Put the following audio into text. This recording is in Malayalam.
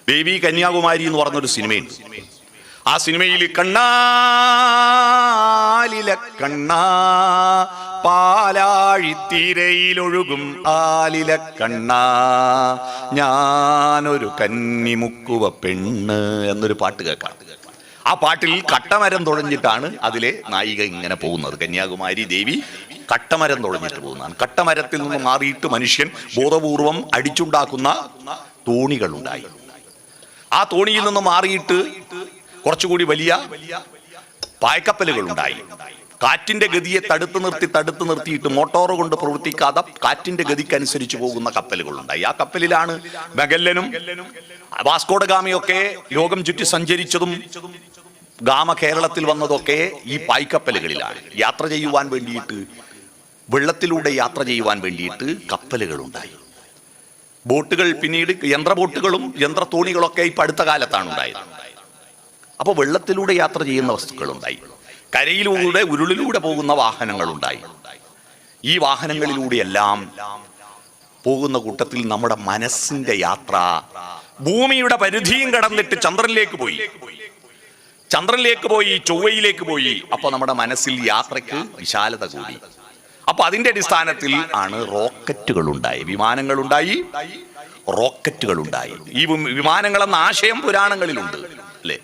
ദേവി കന്യാകുമാരി എന്ന് പറഞ്ഞൊരു സിനിമയുണ്ട്. ആ സിനിമയിൽ കണ്ണാലിലെ കണ്ണാ പാലാഴിത്തീരയിലൊഴുകും ആലിലെ കണ്ണാ ഞാനൊരു കന്നിമുക്കുവ പെണ്ണ് എന്നൊരു പാട്ട് കേൾക്കാം. ആ പാട്ടിൽ കട്ടമരം തുഴഞ്ഞിട്ടാണ് അതിലെ നായിക ഇങ്ങനെ പോകുന്നത്. കന്യാകുമാരി ദേവി കട്ടമരം തുഴഞ്ഞിട്ട് പോകുന്നതാണ്. കട്ടമരത്തിൽ നിന്ന് മാറിയിട്ട് മനുഷ്യൻ ബോധപൂർവം അടിച്ചുണ്ടാക്കുന്ന തോണികളുണ്ടായി. ആ തോണിയിൽ നിന്ന് മാറിയിട്ട് കുറച്ചുകൂടി വലിയ പായ്ക്കപ്പലുകളുണ്ടായി. കാറ്റിന്റെ ഗതിയെ തടുത്തു നിർത്തിയിട്ട് മോട്ടോർ കൊണ്ട് പ്രവർത്തിക്കാതെ കാറ്റിന്റെ ഗതിക്കനുസരിച്ച് പോകുന്ന കപ്പലുകളുണ്ടായി. ആ കപ്പലിലാണ് മഗല്ലനും വാസ്കോഡ ഗാമയൊക്കെ ലോകം ചുറ്റി സഞ്ചരിച്ചതും ഗാമ കേരളത്തിൽ വന്നതൊക്കെ ഈ പായ്ക്കപ്പലുകളിലാണ്. യാത്ര ചെയ്യുവാൻ വേണ്ടിയിട്ട്, വെള്ളത്തിലൂടെ യാത്ര ചെയ്യുവാൻ വേണ്ടിയിട്ട് കപ്പലുകളുണ്ടായി. ബോട്ടുകൾ പിന്നീട് യന്ത്ര ബോട്ടുകളും യന്ത്ര തോണികളൊക്കെ ഇപ്പം അടുത്ത കാലത്താണ് ഉണ്ടായത്. അപ്പോൾ വെള്ളത്തിലൂടെ യാത്ര ചെയ്യുന്ന വസ്തുക്കളുണ്ടായി. കരയിലൂടെ ഉരുളിലൂടെ പോകുന്ന വാഹനങ്ങളുണ്ടായി. ഈ വാഹനങ്ങളിലൂടെയെല്ലാം പോകുന്ന കൂട്ടത്തിൽ നമ്മുടെ മനസ്സിന്റെ യാത്ര ഭൂമിയുടെ പരിധിയും കടന്നിട്ട് ചന്ദ്രനിലേക്ക് പോയി ചൊവ്വയിലേക്ക് പോയി. അപ്പൊ നമ്മുടെ മനസ്സിൽ യാത്രയ്ക്ക് വിശാലത കൂടി. അപ്പൊ അതിന്റെ അടിസ്ഥാനത്തിൽ ആണ് റോക്കറ്റുകളുണ്ടായി, വിമാനങ്ങളുണ്ടായി, റോക്കറ്റുകളുണ്ടായി. ഈ വിമാനങ്ങളെന്ന ആശയം പുരാണങ്ങളിലുണ്ട്, അല്ലേ?